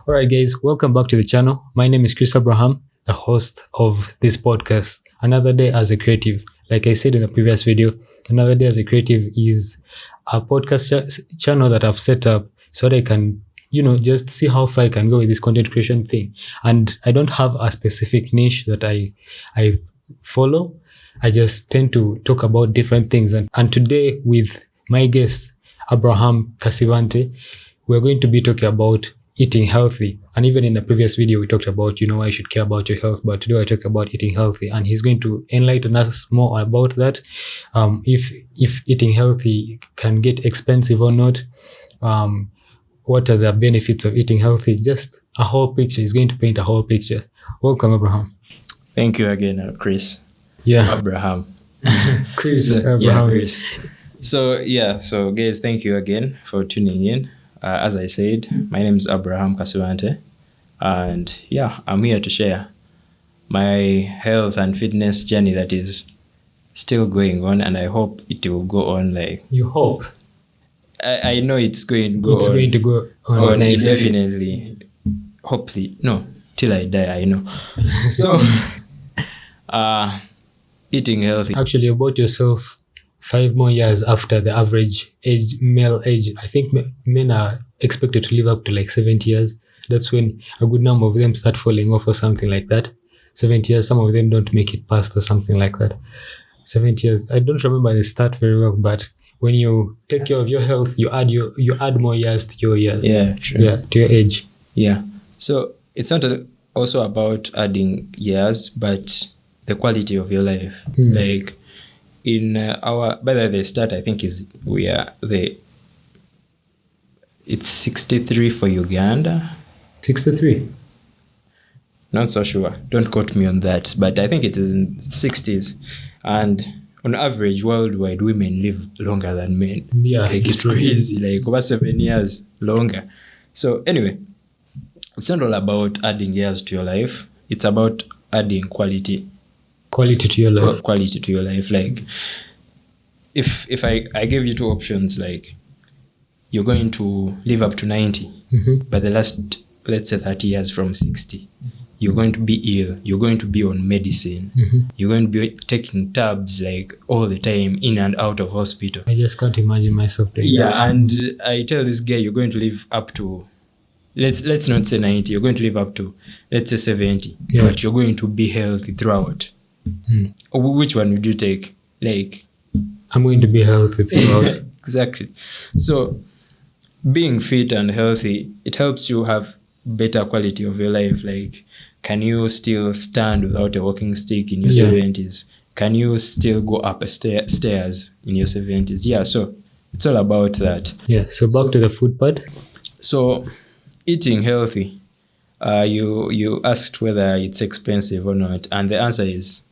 Alright guys, welcome back to the channel. My name is Chris Abraham, the host of this podcast. Another Day as a Creative. Like I said in the previous video, Another Day as a Creative is a podcast channel that I've set up so that I can, just see how far I can go with this content creation thing. And I don't have a specific niche that I follow. I just tend to talk about different things. And today with my guest, Abraham Kasivante, we're going to be talking about eating healthy. And even in the previous video, we talked about, why you should care about your health. But today I talk about eating healthy. And he's going to enlighten us more about that. If eating healthy can get expensive or not. What are the benefits of eating healthy? Just a whole picture. He's going to paint a whole picture. Welcome, Abraham. Thank you again, Chris. Yeah. Abraham. Chris, Abraham. Yeah, Chris. So guys, thank you again for tuning in. As I said, my name is Abraham Kasivante, and I'm here to share my health and fitness journey that is still going on, and I hope it will go on. You hope? I know it's going to go on. It's going to go on definitely. Hopefully, no, till I die, I know. So, eating healthy. Actually, about yourself 5 more years after the average male age. I think men are expected to live up to 70 years. That's when a good number of them start falling off or something like that. 70 years, some of them don't make it past or something like that. 70 years, I don't remember the stat very well, but when you take care of your health, you add more years to your years. Yeah, true. Yeah, to your age. Yeah. So it's not also about adding years, but the quality of your life. In by the start, I think it's 63 for Uganda. 63? Not so sure. Don't quote me on that. But I think it is in 60s. And on average, worldwide, women live longer than men. Yeah, it's crazy. Over 7 years longer. So anyway, it's not all about adding years to your life. It's about adding quality to your life. Quality to your life. If I gave you two options, you're going to live up to 90, but the last, let's say 30 years from 60, you're going to be ill. You're going to be on medicine. You're going to be taking tabs all the time, in and out of hospital. I just can't imagine myself doing that. Yeah, and I tell this guy, you're going to live up to, let's not say 90, you're going to live up to, let's say 70, but you're going to be healthy throughout. Which one would you take? I'm going to be healthy throughout. Exactly. So being fit and healthy, it helps you have better quality of your life. Can you still stand without a walking stick in your 70s? Can you still go up stairs in your 70s? Yeah, so it's all about that. Yeah, so back to the food part. So eating healthy, you asked whether it's expensive or not, and the answer is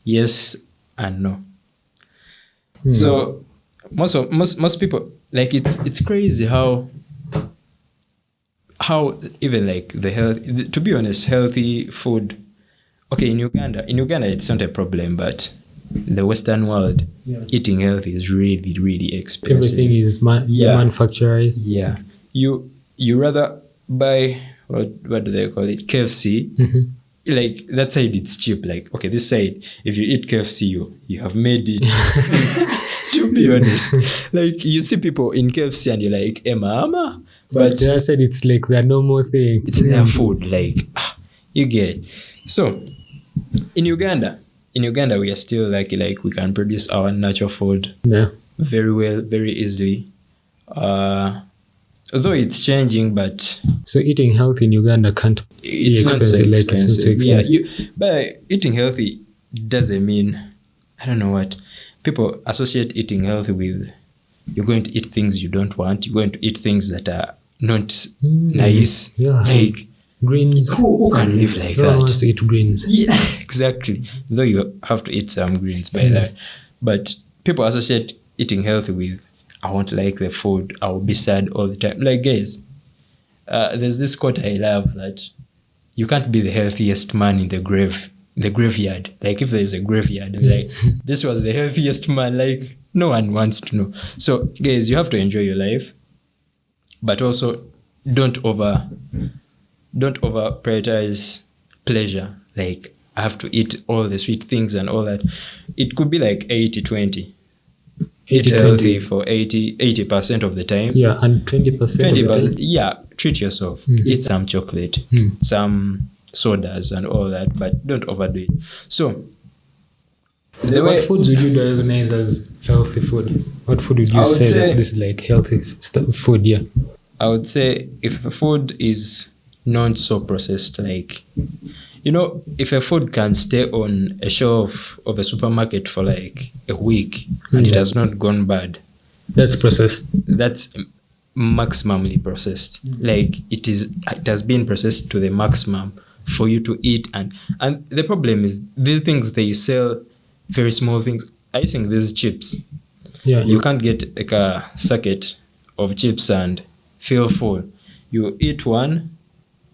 yes and no. So most people, it's crazy how even the health, to be honest, healthy food. Okay, in Uganda it's not a problem, but in the Western world, eating healthy is really, really expensive. Everything is manufactured. Yeah, you rather buy what do they call it, KFC. That side it's cheap. Okay, this side, if you eat KFC, you have made it. To be honest, you see people in KFC and you're like, hey mama, but the other side it's the normal thing. It's their food. You get. So in Uganda we are still lucky. We can produce our natural food very well, very easily. Although it's changing, but so eating healthy in Uganda can't be expensive. It's not so expensive. Yeah, but eating healthy doesn't mean, I don't know what people associate eating healthy with. You're going to eat things you don't want. You're going to eat things that are not nice. Yeah, greens. Who can live like that? No one wants to eat greens. Yeah, exactly. Though you have to eat some greens by that, but people associate eating healthy with, I won't like the food, I'll be sad all the time. Guys, there's this quote I love, that you can't be the healthiest man in the graveyard. If there's a graveyard, this was the healthiest man, no one wants to know. So guys, you have to enjoy your life, but also don't don't over prioritize pleasure. Like, I have to eat all the sweet things and all that. It could be like 80-20. Eat healthy for 80% of the time. Yeah, and 20% of the time. Yeah, treat yourself. Eat some chocolate, some sodas and all that, but don't overdo it. So, what foods would you diagnose as healthy food? What food would you say that this is like healthy food? Yeah, I would say if the food is not so processed, like, if a food can stay on a shelf of a supermarket for like a week and it has not gone bad, that's processed. That's maximally processed. Like, it has been processed to the maximum for you to eat. And the problem is, these things, they sell very small things. I think these chips. Yeah. You can't get like a sacket of chips and feel full. You eat one,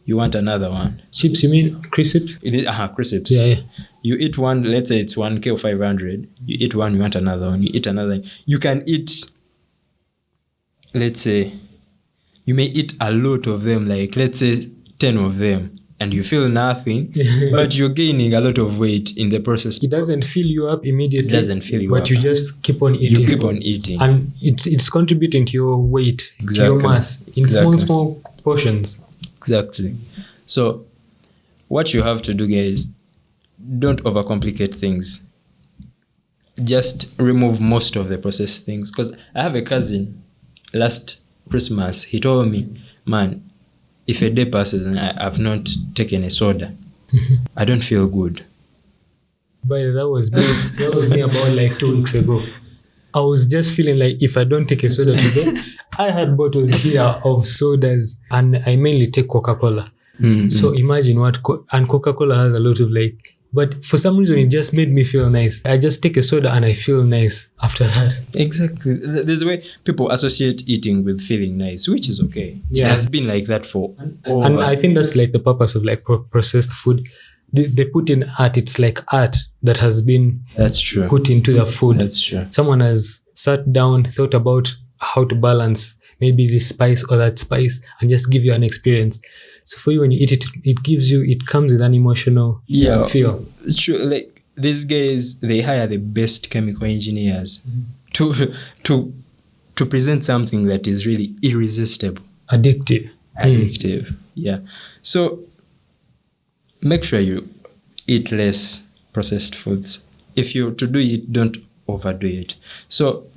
you want another one. Chips, you mean crisps? It is crisps. Yeah. You eat one, let's say it's 1K or 500. You eat one, you want another one. You eat another. You can eat, let's say, you may eat a lot of them, like let's say 10 of them, and you feel nothing, but you're gaining a lot of weight in the process. It doesn't fill you up immediately. It doesn't fill you up. But you just keep on eating. You keep on eating. And it's contributing to your weight, to your mass, in small portions. Exactly. So, what you have to do, guys, don't overcomplicate things. Just remove most of the processed things. Because I have a cousin, last Christmas, he told me, man, if a day passes and I've not taken a soda, I don't feel good. But that was me about like 2 weeks ago. I was just feeling like if I don't take a soda today, I had bottles here of sodas and I mainly take Coca-Cola. Mm-hmm. So imagine and Coca-Cola has a lot of like, but for some reason it just made me feel nice. I just take a soda and I feel nice after that. Exactly. There's a way people associate eating with feeling nice, which is okay. Yeah. It has been like that for and I think that's like the purpose of like processed food. They put in art. It's like art that has been put into the food. That's true. Someone has sat down, thought about how to balance maybe this spice or that spice and just give you an experience. So for you, when you eat it, it comes with an emotional feel. True. Like, these guys, they hire the best chemical engineers to present something that is really irresistible. Addictive. Yeah. So make sure you eat less processed foods. If you're to do it, don't overdo it. So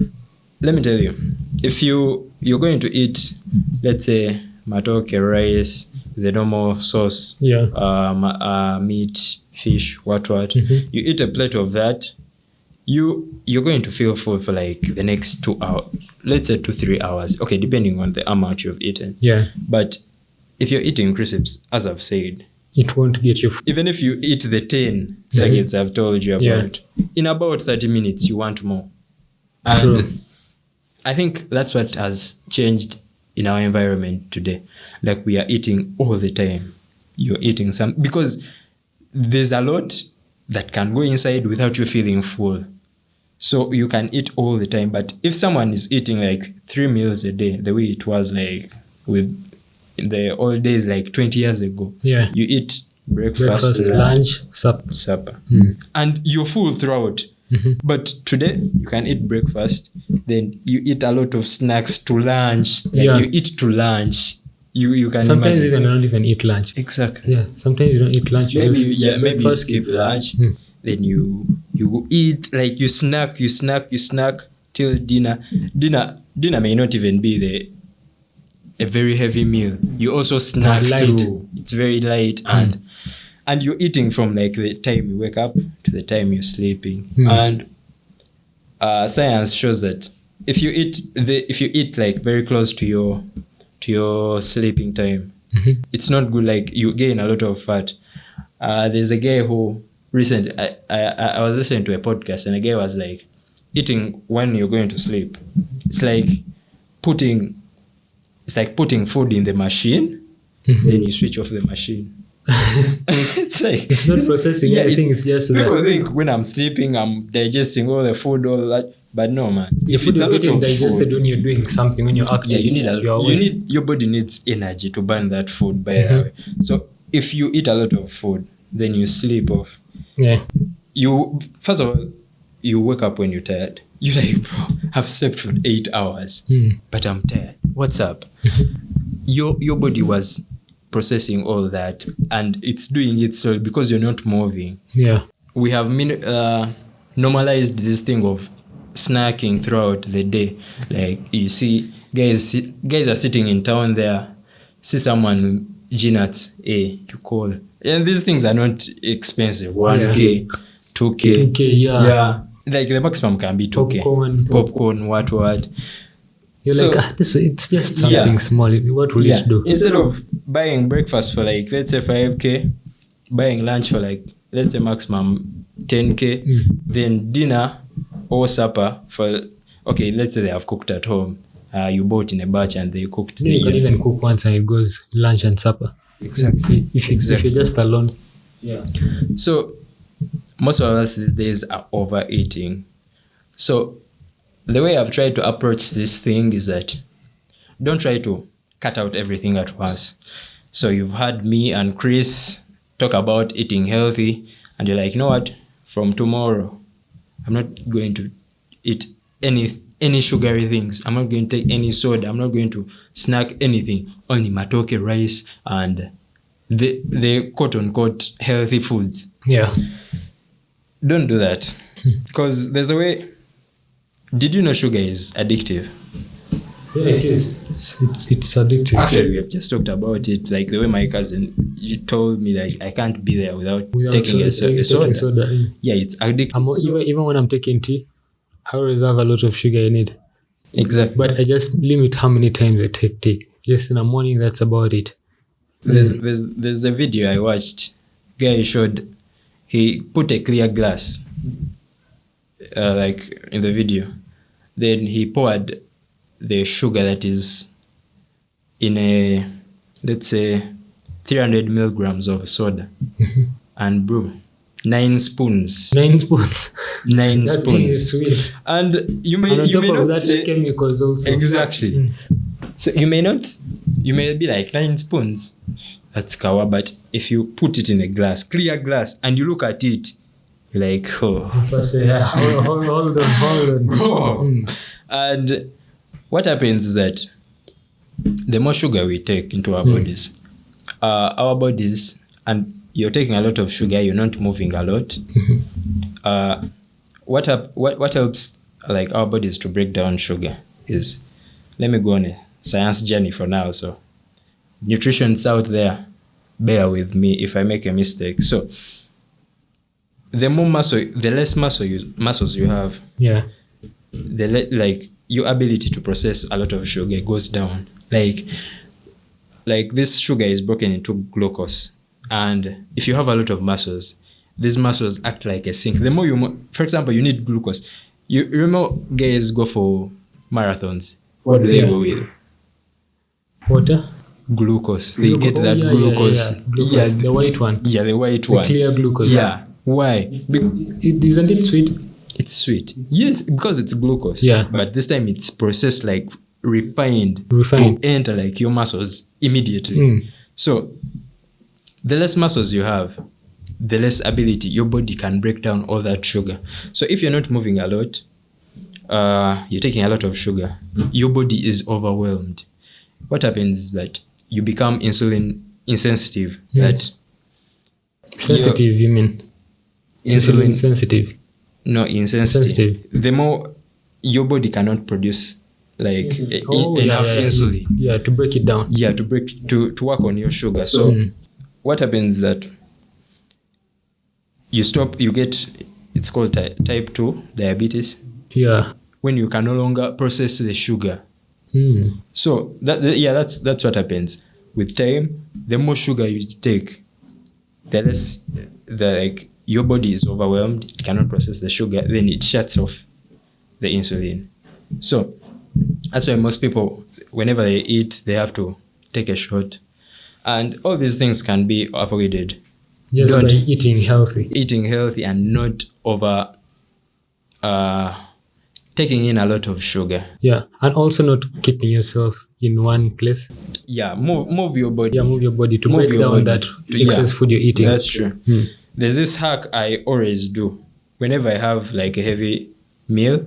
let me tell you, if you're going to eat, let's say, matoke, rice, the normal sauce, meat, fish, what, you eat a plate of that, you're going to feel full for like the next 2 hours, let's say 2-3 hours, okay, depending on the amount you've eaten. Yeah. But if you're eating crisps, as I've said, it won't get you. Even if you eat the 10 seconds I've told you about, in about 30 minutes, you want more. And true. I think that's what has changed in our environment today. Like, we are eating all the time. You're eating because there's a lot that can go inside without you feeling full. So you can eat all the time. But if someone is eating like 3 meals a day, the way it was like in the old days, like 20 years ago, you eat breakfast, lunch, supper. And you're full throughout. But today you can eat breakfast, then you eat a lot of snacks to lunch. You eat to lunch. You can sometimes imagine. Even I don't even eat lunch. Exactly. Yeah. Sometimes you don't eat lunch. Maybe you skip lunch. Then you eat, like, you snack till dinner. Dinner may not even be a very heavy meal. You also snack through. It's very light and you're eating from like the time you wake up to the time you're sleeping. And science shows that if you eat like very close to your sleeping time, it's not good. Like, you gain a lot of fat. There's a guy who recently I was listening to a podcast, and a guy was like, eating when you're going to sleep, it's like putting food in the machine, then you switch off the machine. It's not processing. I think it's just people think when I'm sleeping, I'm digesting all the food, all that. But no, man. Your If food it's is a lot getting of digested food, when you're doing something, when you're active. your body needs energy to burn that food by the way. So if you eat a lot of food, then you sleep off. Yeah. You first of all, you wake up when you're tired. You're like, bro, I've slept for 8 hours, but I'm tired. What's up? Your body was processing all that, and it's doing it slowly because you're not moving. Yeah. We have normalized this thing of snacking throughout the day. Like you see, guys are sitting in town there, see someone G-nuts, you call, and these things are not expensive. 1K, 2K, 2K, yeah. Like the maximum can be 2K. Popcorn. What? You're So- like, it's just something small. What will it do? Instead of buying breakfast for like, let's say 5K, buying lunch for like, let's say maximum 10K, then dinner or supper for, okay, let's say they have cooked at home. You bought in a batch and they cooked. You can even cook once and it goes lunch and supper. Exactly. If you're just alone. Yeah. So most of us these days are overeating. So the way I've tried to approach this thing is that don't try to cut out everything at once. So you've had me and Chris talk about eating healthy, and you're like, you know what? From tomorrow, I'm not going to eat any sugary things. I'm not going to take any soda. I'm not going to snack anything. Only matoke rice and the quote unquote healthy foods. Yeah. Don't do that, because there's a way. Did you know sugar is addictive? Yeah, it is. It's addictive. Actually, we have just talked about it. Like the way my cousin, you told me that I can't be there without taking a soda. Yeah, it's addictive. Even when I'm taking tea, I always have a lot of sugar in it. Exactly. But I just limit how many times I take tea. Just in the morning, that's about it. There's a video I watched. Guy showed, he put a clear glass, like in the video. Then he poured the sugar that is in a, let's say, 300 milligrams of soda. And bro, 9 spoons. 9 spoons. 9 That spoons. thing is sweet. And you may And on you top may of not that, say, chemicals also. exactly. So you may be like 9 spoons. That's kawa, but if you put it in a glass, clear glass, and you look at it, you're like, oh. If I say, hold on. Oh. And what happens is that the more sugar we take into our bodies, and you're taking a lot of sugar, you're not moving a lot. What helps like our bodies to break down sugar is, let me go on a science journey for now. So nutritionists out there, bear with me if I make a mistake. So the less muscles you have, Yeah. like your ability to process a lot of sugar goes down. Like this sugar is broken into glucose, and if you have a lot of muscles, these muscles act like a sink. The more for example, you need glucose. You remember guys go for marathons. What do they go with? Water? Glucose. They get that glucose. Yeah. The white one. Yeah, the white one. The clear glucose. Yeah. Why? Isn't it sweet? It's sweet. Yes, because it's glucose. Yeah. But this time it's processed, like refined. To enter like your muscles immediately. So the less muscles you have, the less ability your body can break down all that sugar. So if you're not moving a lot, you're taking a lot of sugar, your body is overwhelmed. What happens is that you become insulin insensitive. Yes. Sensitive, you mean? Insulin sensitive. No, insensitive. The more your body cannot produce enough insulin. Yeah, to break it down. Yeah, to work on your sugar. So what happens is that you get, it's called type 2 diabetes. Yeah. When you can no longer process the sugar. So that's what happens. With time, the more sugar you take, the less your body is overwhelmed, it cannot process the sugar, then it shuts off the insulin. So that's why most people, whenever they eat, they have to take a shot. And all these things can be avoided. Just by eating healthy. Eating healthy and not over taking in a lot of sugar. Yeah, and also not keeping yourself in one place. Yeah, move your body. Yeah, move your body to Move break your down body that to- excess yeah, food you're eating. That's true. There's this hack I always do. Whenever I have like a heavy meal,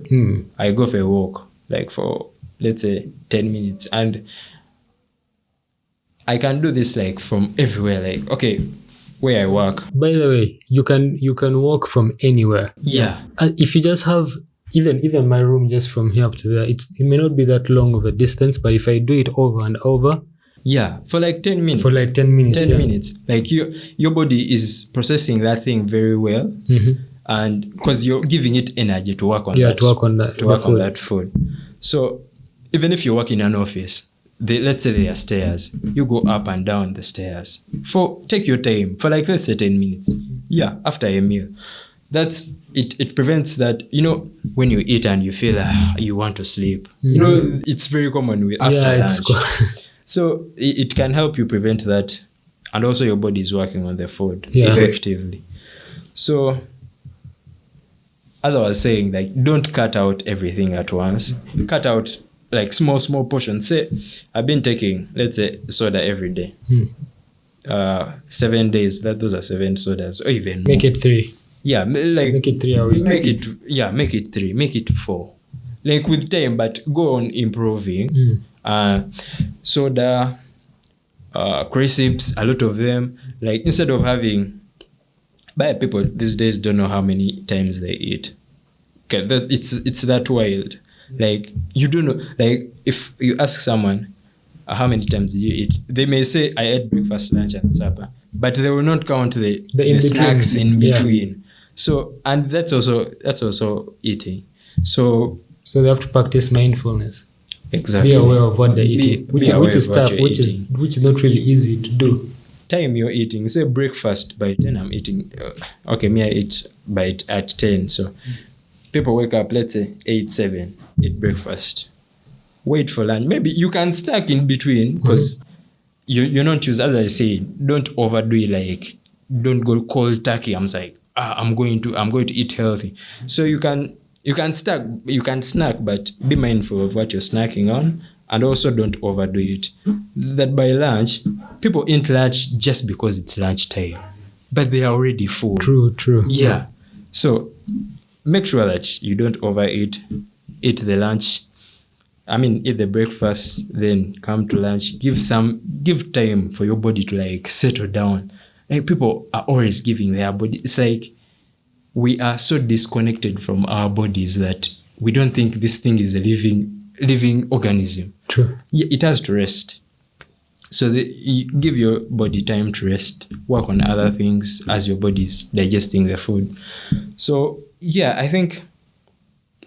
I go for a walk, like for let's say 10 minutes. And I can do this like from everywhere. Like, okay, where I work. By the way, you can walk from anywhere. Yeah. If you just have even my room just from here up to there, it may not be that long of a distance, but if I do it over and over, Yeah, for like 10 minutes. for like 10 minutes, 10 yeah. minutes. Like your body is processing that thing very well. And because you're giving it energy to work on Yeah, that. to work on that. To work on that food. So even if you work in an office, let's say there are stairs, you go up and down the stairs. Take your time for like let's say 10 minutes. Yeah, after a meal. That's it prevents that, when you eat and you feel you want to sleep. It's very common with after lunch. So it can help you prevent that, and also your body is working on the food effectively. So as I was saying, like, don't cut out everything at once. Cut out like small portions. Say I've been taking, let's say, soda every day. 7 days. Those are 7 sodas, or even more. Make it 3. Yeah, like Make it 3 a week. Make it 3. Make it 4. Like with time, but go on improving. Soda, crisps, a lot of them. Like instead of having, people these days don't know how many times they eat. Okay, it's that wild. Like you don't know. Like if you ask someone how many times do you eat, they may say I ate breakfast, lunch, and supper, but they will not count the snacks in between. Yeah. So, and that's also eating. So they have to practice mindfulness. Exactly. Be aware of what they're eating, which is tough, which is not really easy to do. Time you're eating, say breakfast by 10 I'm eating. Me I eat at 10. So people wake up, let's say 8, 7, eat breakfast. Wait for lunch. Maybe you can stack in between because you're not choose, as I say, don't overdo it. Like don't go cold turkey. I'm like, I'm going to eat healthy. So you can snack, but be mindful of what you're snacking on, and also don't overdo it. That by lunch, people eat lunch just because it's lunchtime, but they are already full. True. Yeah. So make sure that you don't overeat. Eat the lunch. Eat the breakfast, then come to lunch. Give time for your body to like settle down. Like people are always giving their body. It's like we are so disconnected from our bodies that we don't think this thing is a living organism. True. Yeah, it has to rest. So you give your body time to rest, work on other things as your body is digesting the food. So yeah, I think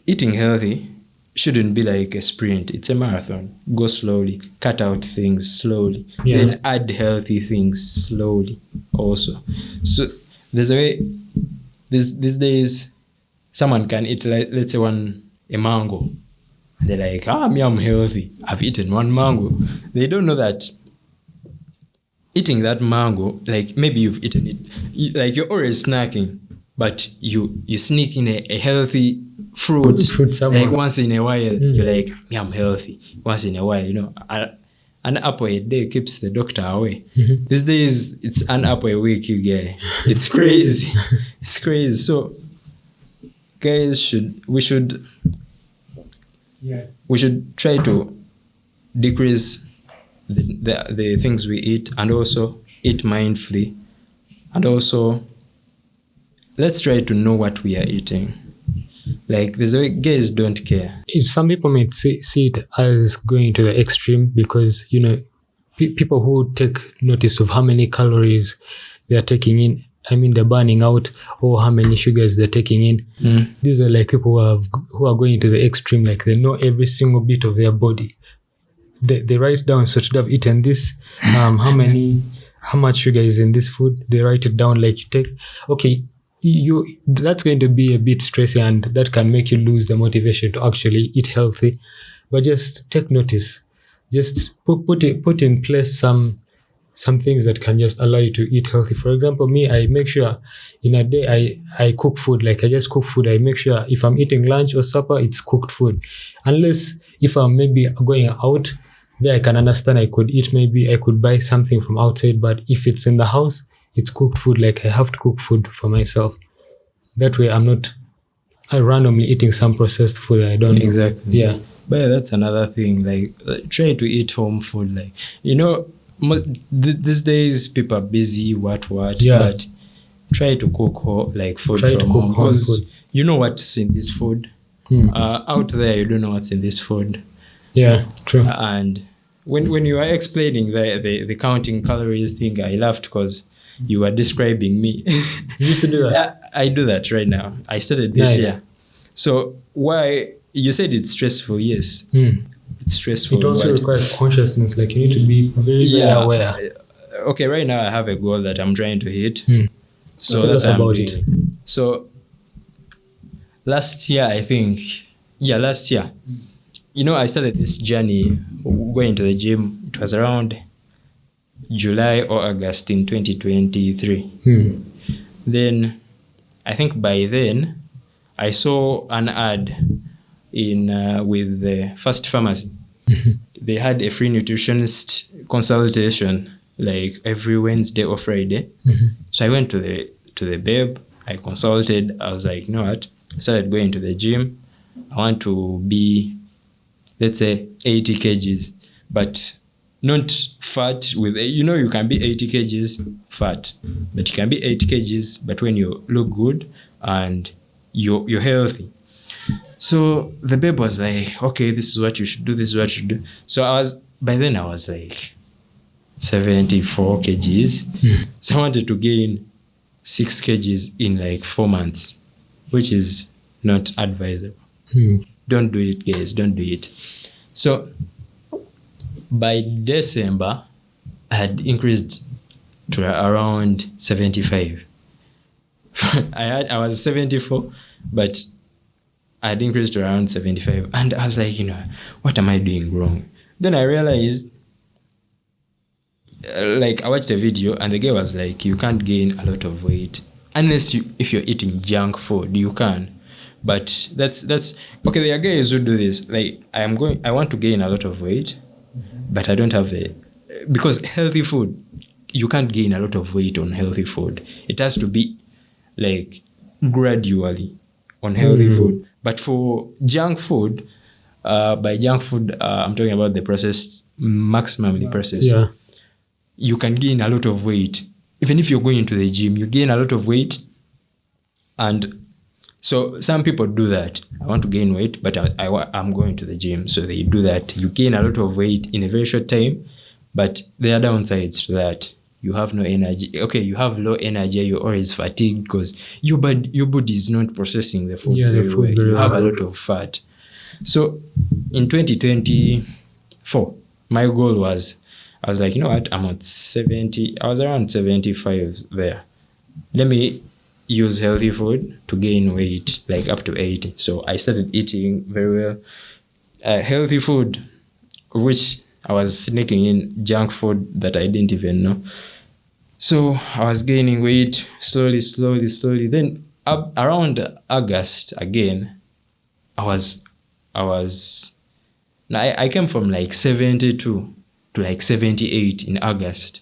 eating healthy shouldn't be like a sprint. It's a marathon. Go slowly, cut out things slowly, then add healthy things slowly also. So there's a way, these days, someone can eat, like, let's say a mango. And they're like, I'm healthy. I've eaten 1 mango. They don't know that eating that mango, like maybe you've eaten it, like you're always snacking, but you sneak in a healthy fruit like once in a while. You're like, I'm healthy. Once in a while, an apple a day keeps the doctor away. These days it's an apple a week, you get. It's crazy. It's crazy. So guys, we should try to decrease the things we eat, and also eat mindfully, and also let's try to know what we are eating. Like, there's a way guys don't care. Some people may see it as going to the extreme because, people who take notice of how many calories they're taking in, they're burning out, or how many sugars they're taking in. These are like people who are going to the extreme, like they know every single bit of their body. They write down, so should have eaten this, how much sugar is in this food. They write it down, like you take, okay, that's going to be a bit stressing, and that can make you lose the motivation to actually eat healthy. But just take notice. Just put in place some some things that can just allow you to eat healthy. For example, me, I make sure in a day I cook food. Like I just cook food. I make sure if I'm eating lunch or supper, it's cooked food. Unless if I'm maybe going out, there I can understand I could buy something from outside. But if it's in the house, it's cooked food. Like I have to cook food for myself. That way I'm not randomly eating some processed food I don't know. Exactly. Yeah. But yeah, that's another thing. Like, try to eat home food. Like, these days people are busy, what. Yeah. But try to cook food Try to from cook home, home because food. you know what's in this food. Out there, you don't know what's in this food. Yeah, true. And when you are explaining the counting calories thing, I laughed because you were describing me. You used to do that? I do that right now. I started this Nice. year. So why you said it's stressful? Yes, it's stressful. It also but requires consciousness. Like you need to be very aware. Okay, right now I have a goal that I'm trying to hit. So Tell that's us what I'm about doing. it. So last year, I started this journey going to the gym. It was around July or August in 2023. Then I think by then I saw an ad in with the First Pharmacy. They had a free nutritionist consultation like every Wednesday or Friday. So I went to the babe. I consulted. I was like, you know what? I started going to the gym. I want to be, let's say, 80 kgs, but not fat with, you can be 80 kgs fat, but you can be 80 kgs, but when you look good and you're healthy. So the babe was like, okay, this is what you should do, this is what you should do. So by then I was like 74 kgs. So I wanted to gain 6 kgs in like 4 months, which is not advisable. Don't do it, guys, don't do it. So by December, I had increased to around 75. I was 74, but I had increased to around 75. And I was like, what am I doing wrong? Then I realized, like, I watched a video and the guy was like, you can't gain a lot of weight unless if you're eating junk food, you can. But that's okay. There are guys who do this. Like, I want to gain a lot of weight, but I don't have because healthy food, you can't gain a lot of weight on healthy food. It has to be like gradually on healthy food. But for junk food, by junk food, I'm talking about the processed, maximally processed. Yeah. You can gain a lot of weight. Even if you're going to the gym, you gain a lot of weight. And so some people do that. I want to gain weight, but I'm going to the gym. So they do that. You gain a lot of weight in a very short time, but there are downsides to that. You have no energy. Okay, you have low energy. You're always fatigued because your body is not processing the food very well. You have a lot of fat. So in 2024, my goal was, I was like, you know what? I'm at 70. I was around 75 there. Let me use healthy food to gain weight, like up to 80. So I started eating very well. Healthy food, which I was sneaking in junk food that I didn't even know. So I was gaining weight slowly. Then around August again, I came from like 72 to like 78 in August.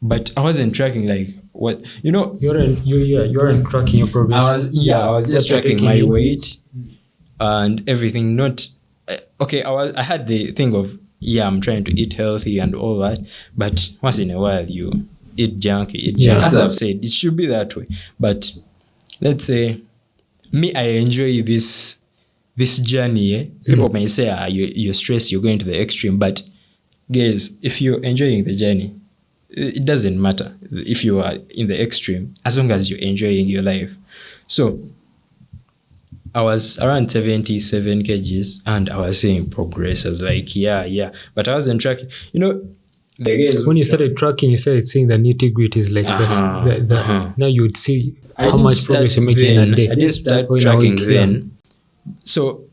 But I wasn't tracking like what, You're tracking your progress. I was just tracking my weight and everything. Not okay. I had the thing of I'm trying to eat healthy and all that, but once in a while you eat junk. As I've said, it should be that way. But let's say me, I enjoy this journey. People may say you're stressed, you're going to the extreme, but guys, if you're enjoying the journey, it doesn't matter if you are in the extreme, as long as you're enjoying your life. So I was around 77 kgs and I was seeing progress. I was like, but I wasn't tracking. When you started tracking, you started seeing the nitty gritties like this. Now you would see how much progress you're making in a day. I didn't start tracking then. So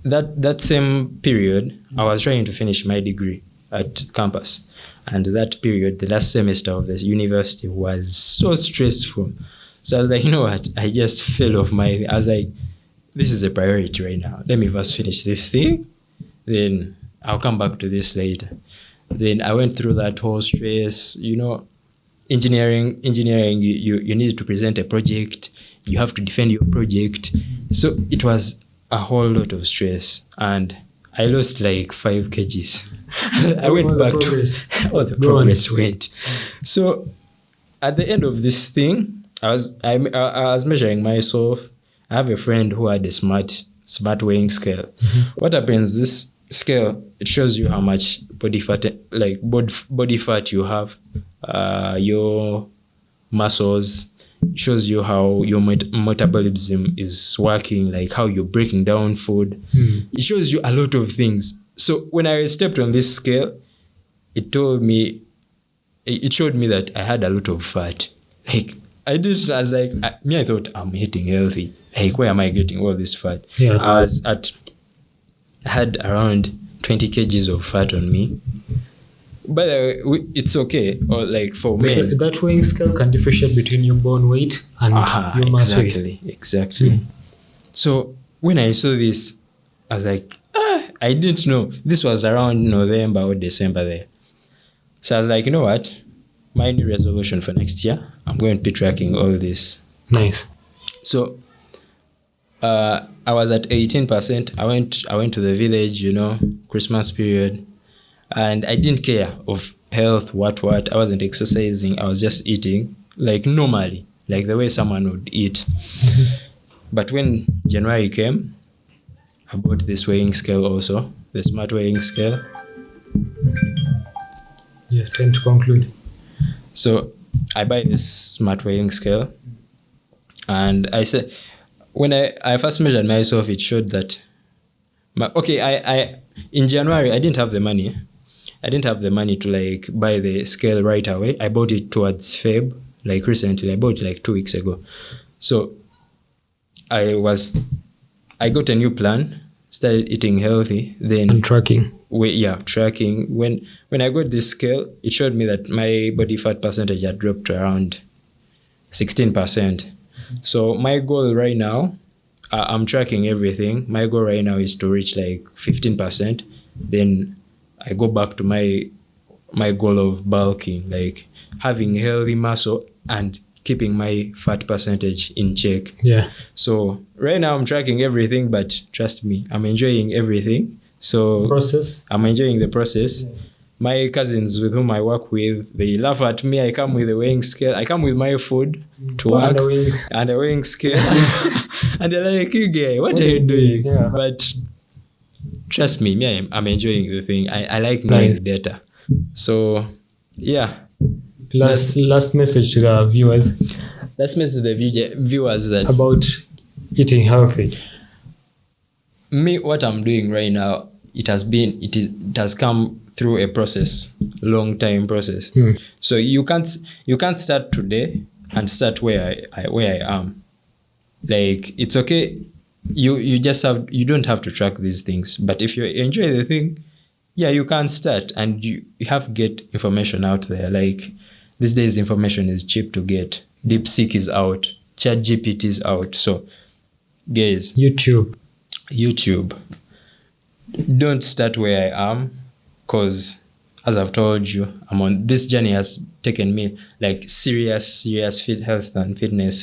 that same period, I was trying to finish my degree. at campus. And that period, the last semester of this university, was so stressful. So I was like, you know what? I just fell off I was like, this is a priority right now. Let me first finish this thing. Then I'll come back to this later. Then I went through that whole stress, engineering, you needed to present a project. You have to defend your project. So it was a whole lot of stress. And I lost like 5 kgs. I went back to all the progress went. So at the end of this thing, I was measuring myself. I have a friend who had a smart weighing scale. Mm-hmm. What happens? This scale, it shows you how much body fat you have, your muscles. It shows you how your metabolism is working, like how you're breaking down food. It shows you a lot of things. So when I stepped on this scale, it showed me that I had a lot of fat. Like I thought I'm eating healthy. Like, where am I getting all this fat? Yeah. I had around 20 kgs of fat on me. But it's okay. Or like for men. So that weighing scale can differentiate between your bone weight and your mass weight. Exactly. So when I saw this, I was like, I didn't know. This was around November or December there. So I was like, you know what? My new resolution for next year, I'm going to be tracking all this. Nice. So I was at 18%. I went to the village, Christmas period. And I didn't care of health, what. I wasn't exercising. I was just eating like normally, like the way someone would eat. Mm-hmm. But when January came, I bought this weighing scale also, the smart weighing scale. Yeah, time to conclude. So I buy this smart weighing scale. And I said, when I first measured myself, it showed that, in January, I didn't have the money. I didn't have the money to like buy the scale right away. I bought it towards Feb, like recently. I bought it like 2 weeks ago. So I got a new plan, started eating healthy, then and tracking. Tracking. When I got this scale, it showed me that my body fat percentage had dropped to around 16%. So my goal right now, I'm tracking everything. My goal right now is to reach like 15%. Then I go back to my goal of bulking, like having healthy muscle and keeping my fat percentage in check. Yeah. So right now I'm tracking everything, but trust me, I'm enjoying everything. So I'm enjoying the process. Yeah. My cousins with whom I work with, they laugh at me. I come with a weighing scale. I come with my food to work and a weighing scale. And they're like, you guy, what are you doing? Yeah. But trust me, I'm enjoying the thing. I like knowing data. So, yeah. Last message to the viewers. Last message to the viewers that about eating healthy. Me, what I'm doing right now, it has come through a process, long time process. So you can't start today and start where I am. Like, it's okay. You don't have to track these things, but if you enjoy the thing, you can start, and you have to get information out there. Like, these days information is cheap to get. DeepSeek is out, ChatGPT is out. So guys, YouTube, don't start where I am, because as I've told you, I'm on this journey. Has taken me like serious health and fitness